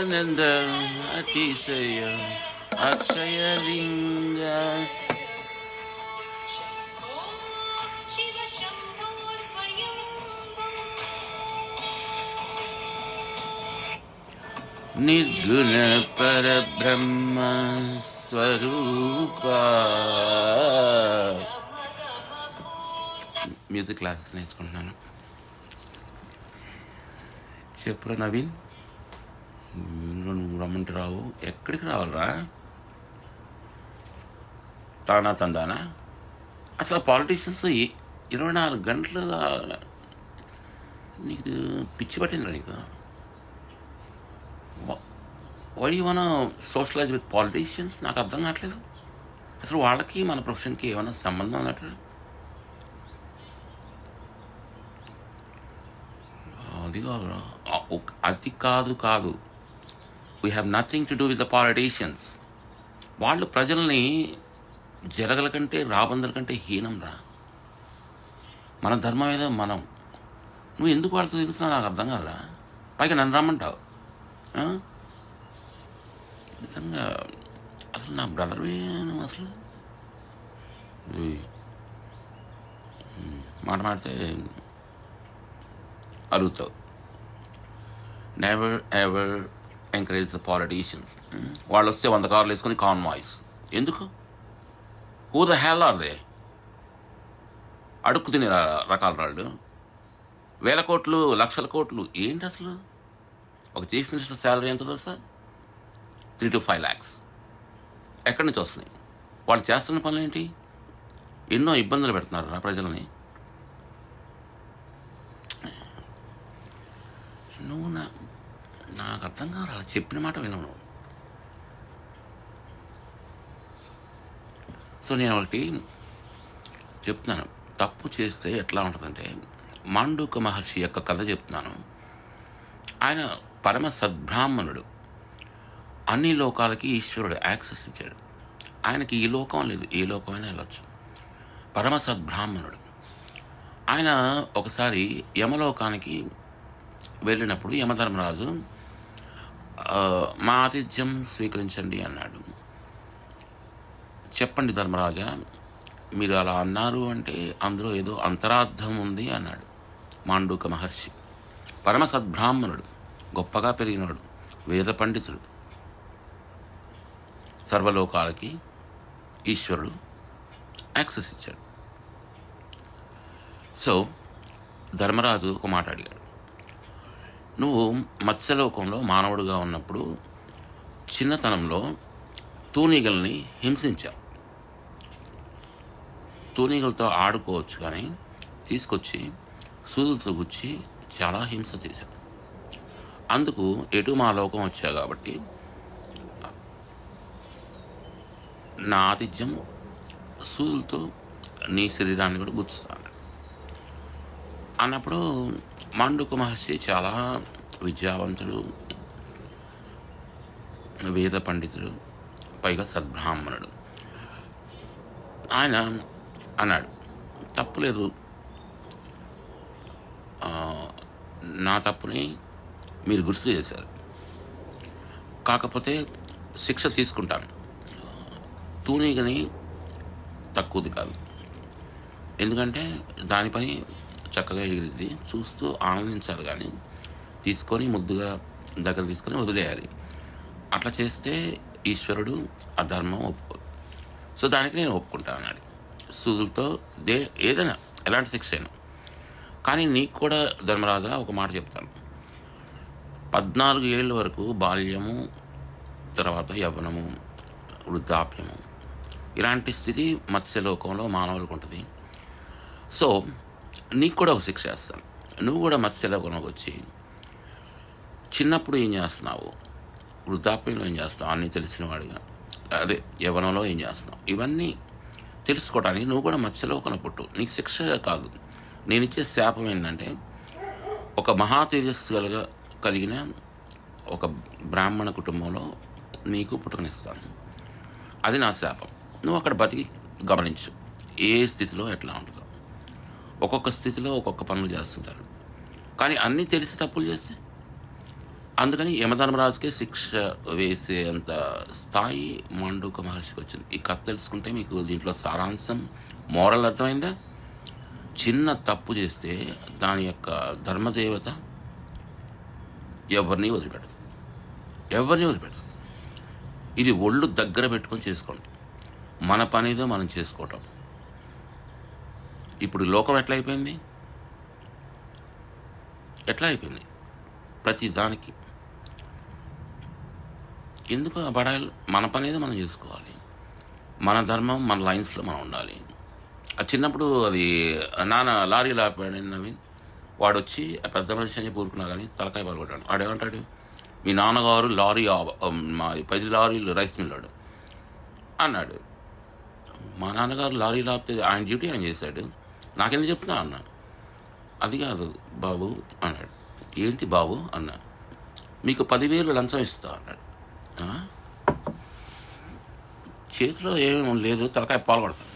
సచ్చిదానంద అతిశయ అక్షయలింగ నిర్గుణ పరబ్రహ్మ స్వరూప. Music classes నేర్చుకుంటున్నాను. చెప్పురా నవీన్, నువ్వు రమ్మంటే రావు. ఎక్కడికి రావాలరా? తానా తందానా? అసలు పాలిటీషియన్స్ 24 గంటలు నీకు పిచ్చి పట్టిందిరా నీకు? Why you want socialize with politicians? నాకు అర్థం కావట్లేదు. అసలు వాళ్ళకి మన ప్రొఫెషన్కి ఏమైనా సంబంధం ఉన్నట్టు? అది కాదు, అది కాదు. We have nothing to do with the politicians. వాళ్ళు ప్రజల్ని జరగల కంటే రాబందుల కంటే హీనం రా. మన ధర్మం ఏదో మనం. నువ్వు ఎందుకు వాళ్ళతో తిరుగుతున్నావు నాకు అర్థం కాదురా. పైగా నన్ను రమ్మంటావు. నిజంగా అసలు నా బ్రదర్వే అసలు మాట మాడితే అడుగుతావు. Never ever encourage the politicians. వాళ్ళు వస్తే 100 కార్లు వేసుకొని కాన్వాయిస్ ఎందుకు? Who the hell are they? అడుక్కు తినే రకాల వాళ్ళు. 1000 కోట్లు 1,00,000 కోట్లు ఏంటి అసలు? ఒక చీఫ్ మినిస్టర్ శాలరీ ఎంత తెలుసా? 3 to 5 lakhs. ఎక్కడి నుంచి వస్తున్నాయి? వాళ్ళు చేస్తున్న పనులు ఏంటి? ఎన్నో ఇబ్బందులు పెడుతున్నారు నా ప్రజలని. నువ్వు నాకు అర్థం కాదు. చెప్పిన మాట వినవు నువ్వు. సో నేను ఒకటి చెప్తున్నాను. తప్పు చేస్తే ఎట్లా ఉంటుందంటే, మాండూక మహర్షి యొక్క కథ చెప్తున్నాను. ఆయన పరమ సద్బ్రాహ్మణుడు. అన్ని లోకాలకి ఈశ్వరుడు యాక్సెస్ ఇచ్చాడు. ఆయనకి ఈ లోకం లేదు, ఏ లోకమైనా వెళ్ళొచ్చు. పరమ సద్బ్రాహ్మణుడు. ఆయన ఒకసారి యమలోకానికి వెళ్ళినప్పుడు యమధర్మరాజు మా ఆతిథ్యం స్వీకరించండి అన్నాడు. చెప్పండి ధర్మరాజా, మీరు అలా అన్నారు అంటే అందులో ఏదో అంతరార్థం ఉంది అన్నాడు మాండూక మహర్షి. పరమ సద్బ్రాహ్మణుడు, గొప్పగా పెరిగినాడు, వేద పండితుడు. సర్వలోకాలకి ఈశ్వరుడు యాక్సెస్ ఇచ్చాడు. సో ధర్మరాజు ఒక మాట అడిగాడు. నువ్వు మత్స్యలోకంలో మానవుడిగా ఉన్నప్పుడు చిన్నతనంలో తూనీగల్ని హింసించావు. తూనీగలతో ఆడుకోవచ్చు కానీ తీసుకొచ్చి సూదులతో గుచ్చి చాలా హింస చేశావు. అందుకు ఎటు మా లోకం వచ్చావు కాబట్టి నా ఆతిథ్యం సూదులతో నీ శరీరాన్ని కూడా గుచ్చుతాను అన్నప్పుడు మాండూక మహర్షి చాలా విద్యావంతుడు, వేద పండితుడు, పైగా సద్బ్రాహ్మణుడు. ఆయన అన్నాడు, తప్పులేదు, నా తప్పుని మీరు గుర్తు చేశారు, కాకపోతే శిక్ష తీసుకుంటాను. తూనీగని తక్కువది కాదు, ఎందుకంటే దాని పని చక్కగా ఎగిరిద్ది, చూస్తూ ఆనందించాలి. కానీ తీసుకొని ముద్దుగా దగ్గర తీసుకొని వదిలేయాలి. అట్లా చేస్తే ఈశ్వరుడు ఆ ధర్మం ఒప్పుకోదు. సో దానికి నేను ఒప్పుకుంటా అన్నాడు. సూదులతో ఏదైనా ఎలాంటి శిక్ష అయినా. కానీ నీకు కూడా ధర్మరాజా ఒక మాట చెప్తాను. 14 ఏళ్ళ వరకు బాల్యము, తర్వాత యవ్వనము, వృద్ధాప్యము, ఇలాంటి స్థితి మత్స్యలోకంలో మానవులకు ఉంటుంది. సో నీకు కూడా ఒక శిక్ష వేస్తాను. నువ్వు కూడా మత్స్యలోకంలోకి వచ్చి చిన్నప్పుడు ఏం చేస్తున్నావు, వృద్ధాప్యంలో ఏం చేస్తున్నావు, అన్నీ తెలిసినవాడిగా, అదే యవ్వనంలో ఏం చేస్తున్నావు, ఇవన్నీ తెలుసుకోవడానికి నువ్వు కూడా మత్స్యలోకంలో పుట్టు. నీకు శిక్ష కాదు, నేను ఇచ్చే శాపం ఏంటంటే, ఒక మహా తేజస్సు కలిగిన ఒక బ్రాహ్మణ కుటుంబంలో నీకు పుట్టుకనిస్తాను. అది నా శాపం. నువ్వు అక్కడ బతికి గమనించు ఏ స్థితిలో ఎట్లా ఉంటుందో. ఒక్కొక్క స్థితిలో ఒక్కొక్క పనులు చేస్తుంటారు. కానీ అన్నీ తెలిసి తప్పులు చేస్తే అందుకని యమధర్మరాజుకే శిక్ష వేసేంత స్థాయి మాండూక మహర్షికి వచ్చింది. ఈ కథ తెలుసుకుంటే మీకు దీంట్లో సారాంశం మోరల్ అర్థమైందా? చిన్న తప్పు చేస్తే దాని యొక్క ధర్మదేవత ఎవరిని వదిలిపెట్టదు, ఎవరిని వదిలిపెట్టదు. ఇది ఒళ్ళు దగ్గర పెట్టుకొని చేసుకోండి. మన పనిదో మనం చేసుకోవటం. ఇప్పుడు లోకం ఎట్లా అయిపోయింది? ప్రతి దానికి ఎందుకు ఆ బడాయిలు? మన పని ఏదో మనం చేసుకోవాలి. మన ధర్మం మన లైన్స్లో మనం ఉండాలి. అది చిన్నప్పుడు అది నాన్న లారీలు ఆపాడు నవీన్, వాడు వచ్చి ఆ పెద్ద మనిషి అని చెప్పి ఊరుకున్నా కానీ తలకాయ పలుకొట్టాడు. వాడు ఏమంటాడు, మీ నాన్నగారు మా 10 లారీలు రైస్ మిల్లాడు అన్నాడు. మా నాన్నగారు లారీలు ఆపితే ఆయన డ్యూటీ ఆయన చేశాడు, నాకెందుకు చెప్తున్నా అన్నా. అది కాదు బాబు అన్నాడు. ఏంటి బాబు అన్నా. మీకు 10,000 లంచం ఇస్తా అన్నాడు. చేతిలో ఏమేమి లేదు, తలకాయ పాల్గొడతాను.